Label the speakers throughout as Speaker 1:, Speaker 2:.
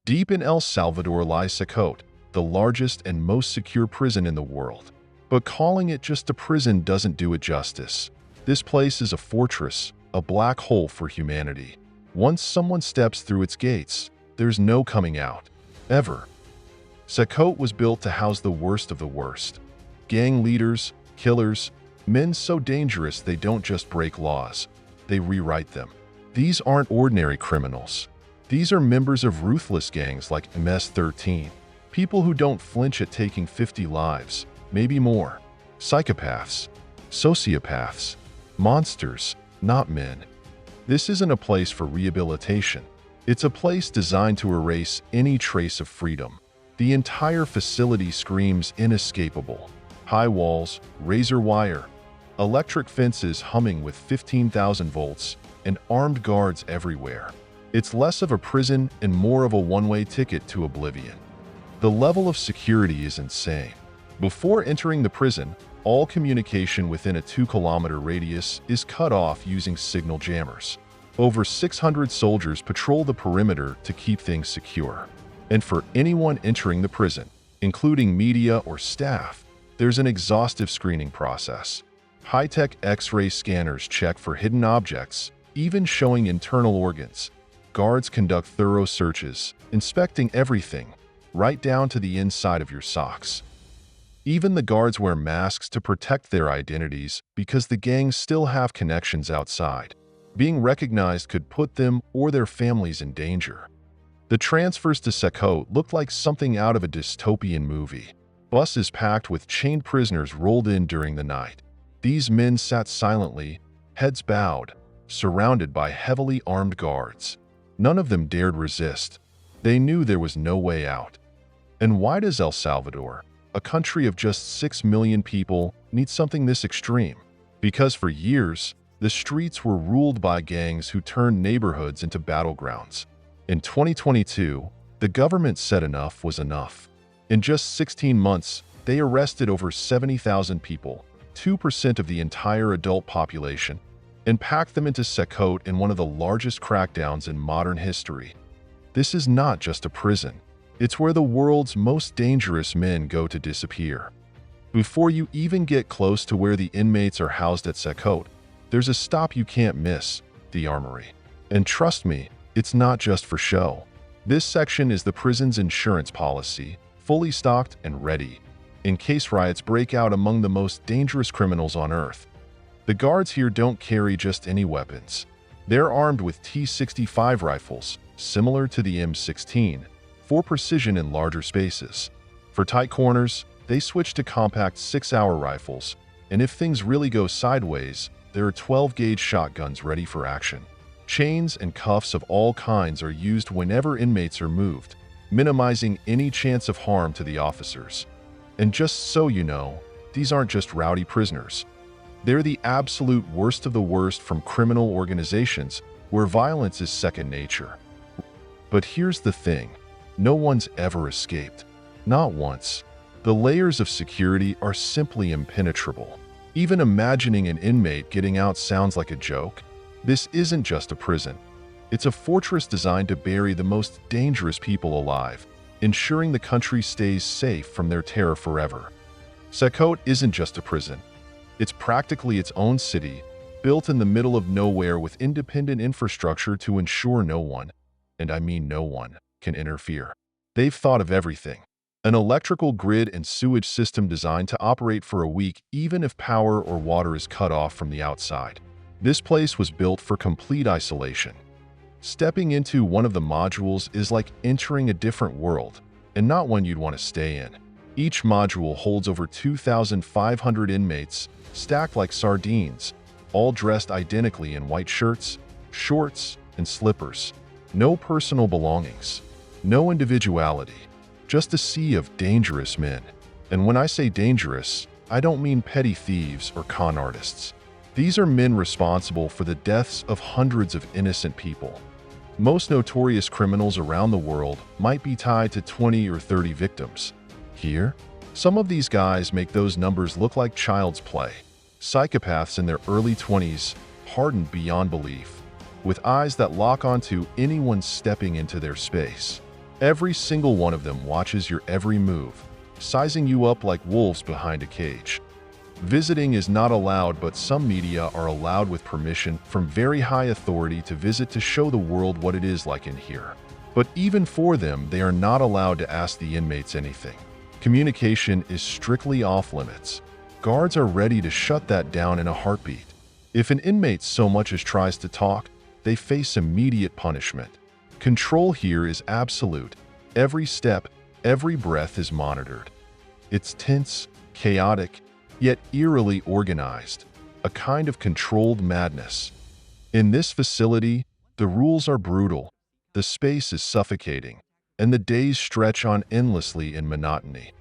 Speaker 1: Deep in El Salvador lies CECOT, the largest and most secure prison in the world. But calling it just a prison doesn't do it justice. This place is a fortress, a black hole for humanity. Once someone steps through its gates, there's no coming out. Ever. CECOT was built to house the worst of the worst. Gang leaders, killers, men so dangerous they don't just break laws, they rewrite them. These aren't ordinary criminals. These are members of ruthless gangs like MS-13, people who don't flinch at taking 50 lives, maybe more. Psychopaths, sociopaths, monsters, not men. This isn't a place for rehabilitation. It's a place designed to erase any trace of freedom. The entire facility screams inescapable. High walls, razor wire, electric fences humming with 15,000 volts, and armed guards everywhere. It's less of a prison and more of a one-way ticket to oblivion. The level of security is insane. Before entering the prison, all communication within a 2-kilometer radius is cut off using signal jammers. Over 600 soldiers patrol the perimeter to keep things secure. And for anyone entering the prison, including media or staff, there's an exhaustive screening process. High-tech X-ray scanners check for hidden objects, even showing internal organs. Guards conduct thorough searches, inspecting everything, right down to the inside of your socks. Even the guards wear masks to protect their identities because the gangs still have connections outside. Being recognized could put them or their families in danger. The transfers to CECOT looked like something out of a dystopian movie. Buses packed with chained prisoners rolled in during the night. These men sat silently, heads bowed, surrounded by heavily armed guards. None of them dared resist. They knew there was no way out. And why does El Salvador, a country of just 6 million people, need something this extreme? Because for years, the streets were ruled by gangs who turned neighborhoods into battlegrounds. In 2022, the government said enough was enough. In just 16 months, they arrested over 70,000 people, 2% of the entire adult population, and packed them into CECOT in one of the largest crackdowns in modern history. This is not just a prison. It's where the world's most dangerous men go to disappear. Before you even get close to where the inmates are housed at CECOT, there's a stop you can't miss, the armory. And trust me, it's not just for show. This section is the prison's insurance policy, fully stocked and ready, in case riots break out among the most dangerous criminals on Earth. The guards here don't carry just any weapons. They're armed with T-65 rifles, similar to the M16, for precision in larger spaces. For tight corners, they switch to compact 6-hour rifles, and if things really go sideways, there are 12-gauge shotguns ready for action. Chains and cuffs of all kinds are used whenever inmates are moved, minimizing any chance of harm to the officers. And just so you know, these aren't just rowdy prisoners. They're the absolute worst of the worst from criminal organizations where violence is second nature. But here's the thing. No one's ever escaped. Not once. The layers of security are simply impenetrable. Even imagining an inmate getting out sounds like a joke. This isn't just a prison. It's a fortress designed to bury the most dangerous people alive, ensuring the country stays safe from their terror forever. CECOT isn't just a prison. It's practically its own city, built in the middle of nowhere with independent infrastructure to ensure no one, and I mean no one, can interfere. They've thought of everything. An electrical grid and sewage system designed to operate for a week even if power or water is cut off from the outside. This place was built for complete isolation. Stepping into one of the modules is like entering a different world, and not one you'd want to stay in. Each module holds over 2,500 inmates, stacked like sardines, all dressed identically in white shirts, shorts, and slippers. No personal belongings. No individuality. Just a sea of dangerous men. And when I say dangerous, I don't mean petty thieves or con artists. These are men responsible for the deaths of hundreds of innocent people. Most notorious criminals around the world might be tied to 20 or 30 victims. Here, some of these guys make those numbers look like child's play. Psychopaths in their early 20s, hardened beyond belief, with eyes that lock onto anyone stepping into their space. Every single one of them watches your every move, sizing you up like wolves behind a cage. Visiting is not allowed, but some media are allowed with permission from very high authority to visit to show the world what it is like in here. But even for them, they are not allowed to ask the inmates anything. Communication is strictly off limits. Guards are ready to shut that down in a heartbeat. If an inmate so much as tries to talk, they face immediate punishment. Control here is absolute. Every step, every breath is monitored. It's tense, chaotic, yet eerily organized, a kind of controlled madness. In this facility, the rules are brutal, the space is suffocating, and the days stretch on endlessly in monotony.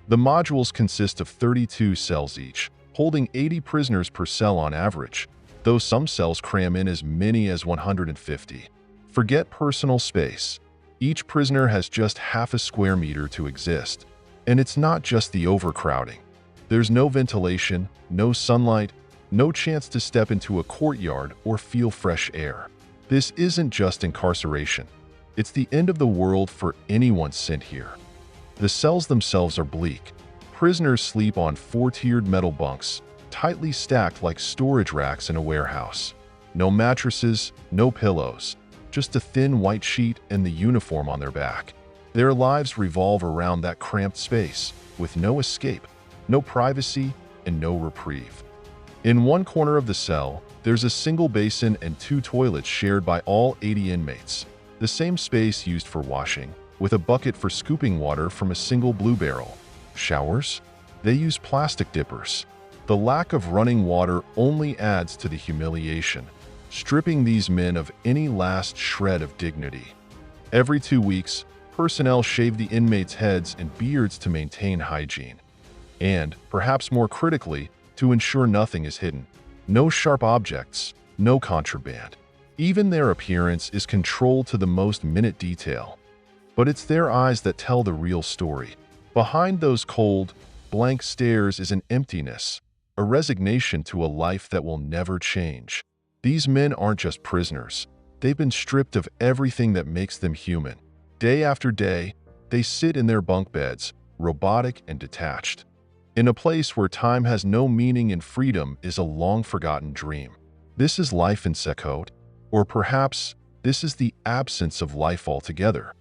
Speaker 1: The modules consist of 32 cells each, holding 80 prisoners per cell on average, though some cells cram in as many as 150. Forget personal space. Each prisoner has just half a square meter to exist. And it's not just the overcrowding. There's no ventilation, no sunlight, no chance to step into a courtyard or feel fresh air. This isn't just incarceration. It's the end of the world for anyone sent here. The cells themselves are bleak. Prisoners sleep on four-tiered metal bunks, tightly stacked like storage racks in a warehouse. No mattresses, no pillows, just a thin white sheet and the uniform on their back. Their lives revolve around that cramped space, with no escape, no privacy, and no reprieve. In one corner of the cell, there's a single basin and 2 toilets shared by all 80 inmates, the same space used for washing, with a bucket for scooping water from a single blue barrel. Showers? They use plastic dippers. The lack of running water only adds to the humiliation, stripping these men of any last shred of dignity. Every 2 weeks, personnel shave the inmates' heads and beards to maintain hygiene. And, perhaps more critically, to ensure nothing is hidden. No sharp objects, no contraband. Even their appearance is controlled to the most minute detail. But it's their eyes that tell the real story. Behind those cold, blank stares is an emptiness, a resignation to a life that will never change. These men aren't just prisoners. They've been stripped of everything that makes them human. Day after day, they sit in their bunk beds, robotic and detached. In a place where time has no meaning and freedom is a long-forgotten dream. This is life in CECOT, or perhaps this is the absence of life altogether.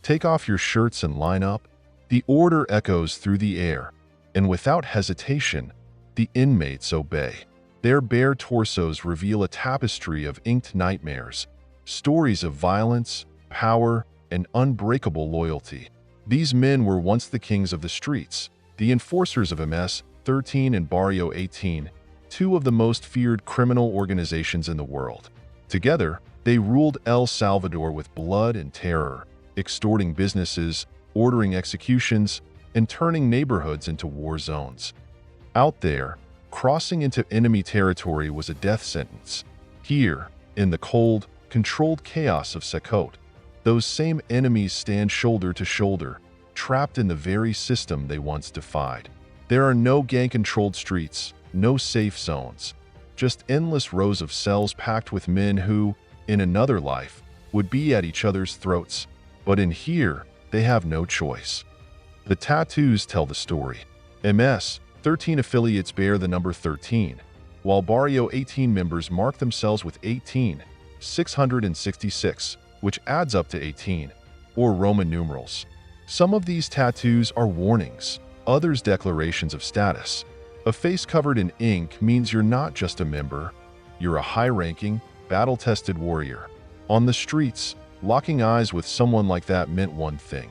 Speaker 1: Take off your shirts and line up. The order echoes through the air, and without hesitation, the inmates obey. Their bare torsos reveal a tapestry of inked nightmares, stories of violence, power, and unbreakable loyalty. These men were once the kings of the streets, the enforcers of MS-13 and Barrio 18, 2 of the most feared criminal organizations in the world. Together, they ruled El Salvador with blood and terror, extorting businesses, ordering executions, and turning neighborhoods into war zones. Out there, crossing into enemy territory was a death sentence. Here, in the cold, controlled chaos of CECOT, those same enemies stand shoulder to shoulder, trapped in the very system they once defied. There are no gang-controlled streets, no safe zones, just endless rows of cells packed with men who, in another life, would be at each other's throats. But in here, they have no choice. The tattoos tell the story. MS-13 affiliates bear the number 13, while Barrio 18 members mark themselves with 18,666, which adds up to 18, or Roman numerals. Some of these tattoos are warnings, others declarations of status. A face covered in ink means you're not just a member, you're a high-ranking, battle-tested warrior. On the streets, locking eyes with someone like that meant one thing: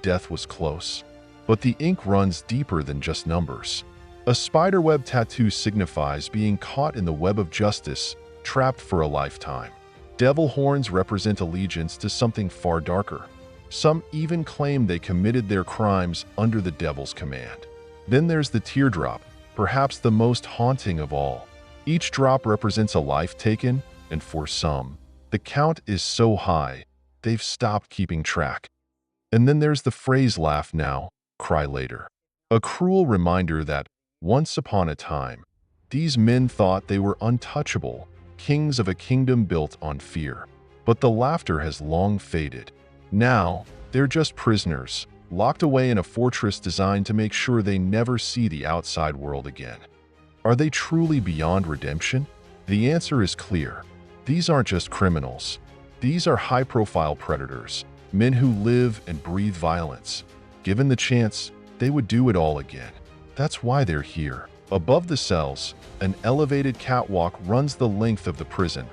Speaker 1: death was close. But the ink runs deeper than just numbers. A spiderweb tattoo signifies being caught in the web of justice, trapped for a lifetime. Devil horns represent allegiance to something far darker. Some even claim they committed their crimes under the devil's command. Then there's the teardrop, perhaps the most haunting of all. Each drop represents a life taken, and for some, the count is so high, they've stopped keeping track. And then there's the phrase "laugh now, cry later." A cruel reminder that, once upon a time, these men thought they were untouchable, kings of a kingdom built on fear. But the laughter has long faded. Now, They're just prisoners, locked away in a fortress designed to make sure they never see the outside world again. Are they truly beyond redemption? The answer is clear. These aren't just criminals. These are high-profile predators, men who live and breathe violence. Given the chance, they would do it all again. That's why they're here. Above the cells, an elevated catwalk runs the length of the prison,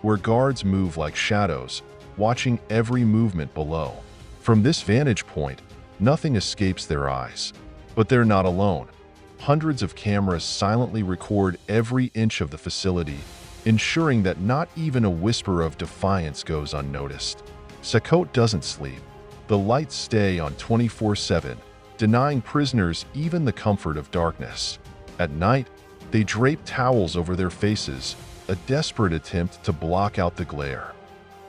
Speaker 1: where guards move like shadows, watching every movement below. From this vantage point, nothing escapes their eyes. But they're not alone. Hundreds of cameras silently record every inch of the facility, ensuring that not even a whisper of defiance goes unnoticed. CECOT doesn't sleep. The lights stay on 24/7, denying prisoners even the comfort of darkness. At night, they drape towels over their faces, a desperate attempt to block out the glare.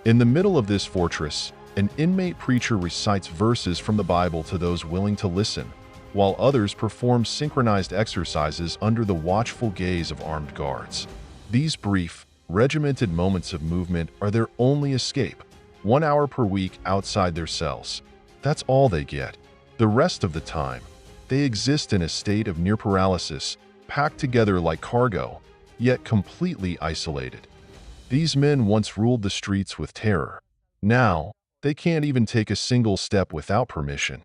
Speaker 1: In the middle of this fortress, an inmate preacher recites verses from the Bible to those willing to listen, while others perform synchronized exercises under the watchful gaze of armed guards. These brief, regimented moments of movement are their only escape, 1 hour per week outside their cells. That's all they get. The rest of the time, they exist in a state of near paralysis, packed together like cargo, yet completely isolated. These men once ruled the streets with terror. Now, they can't even take a single step without permission.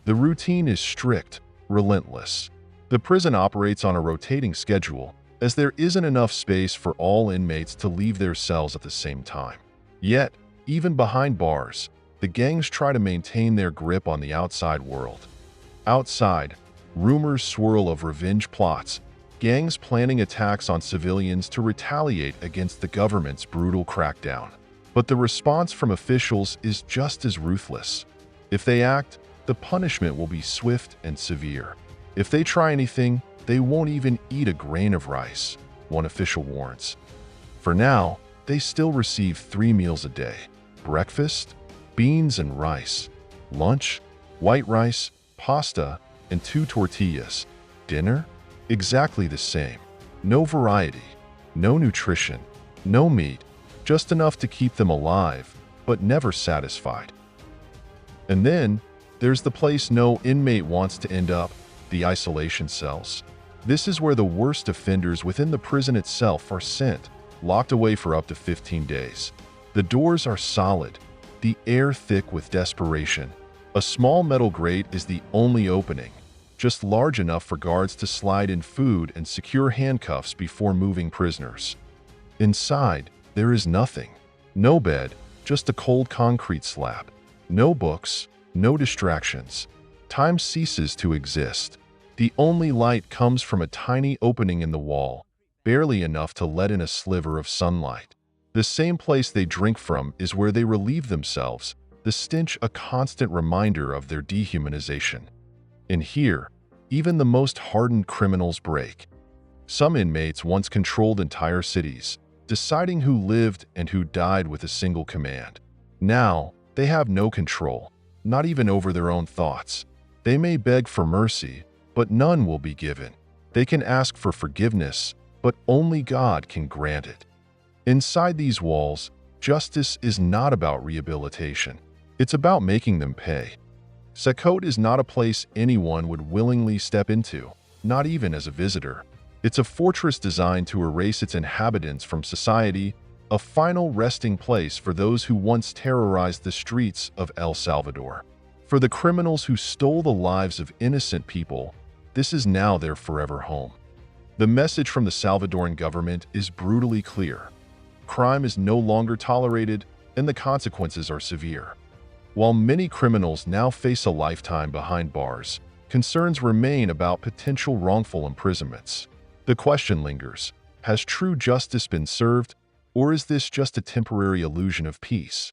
Speaker 1: The routine is strict, relentless. The prison operates on a rotating schedule, as there isn't enough space for all inmates to leave their cells at the same time. Yet, even behind bars, the gangs try to maintain their grip on the outside world. Outside, rumors swirl of revenge plots, gangs planning attacks on civilians to retaliate against the government's brutal crackdown. But the response from officials is just as ruthless. If they act, the punishment will be swift and severe. If they try anything, they won't even eat a grain of rice, one official warns. For now, they still receive 3 meals a day: breakfast, beans and rice; lunch, white rice, pasta, and 2 tortillas; dinner, exactly the same. No variety, no nutrition, no meat, just enough to keep them alive, but never satisfied. And then, there's the place no inmate wants to end up, the isolation cells. This is where the worst offenders within the prison itself are sent, locked away for up to 15 days. The doors are solid, the air thick with desperation. A small metal grate is the only opening, just large enough for guards to slide in food and secure handcuffs before moving prisoners. Inside, there is nothing. No bed, just a cold concrete slab. No books, no distractions. Time ceases to exist. The only light comes from a tiny opening in the wall, barely enough to let in a sliver of sunlight. The same place they drink from is where they relieve themselves, the stench a constant reminder of their dehumanization. And here, even the most hardened criminals break. Some inmates once controlled entire cities, deciding who lived and who died with a single command. Now, they have no control, not even over their own thoughts. They may beg for mercy, but none will be given. They can ask for forgiveness, but only God can grant it. Inside these walls, justice is not about rehabilitation. It's about making them pay. CECOT is not a place anyone would willingly step into, not even as a visitor. It's a fortress designed to erase its inhabitants from society, a final resting place for those who once terrorized the streets of El Salvador. For the criminals who stole the lives of innocent people, this is now their forever home. The message from the Salvadoran government is brutally clear. Crime is no longer tolerated, and the consequences are severe. While many criminals now face a lifetime behind bars, concerns remain about potential wrongful imprisonments. The question lingers: has true justice been served, or is this just a temporary illusion of peace?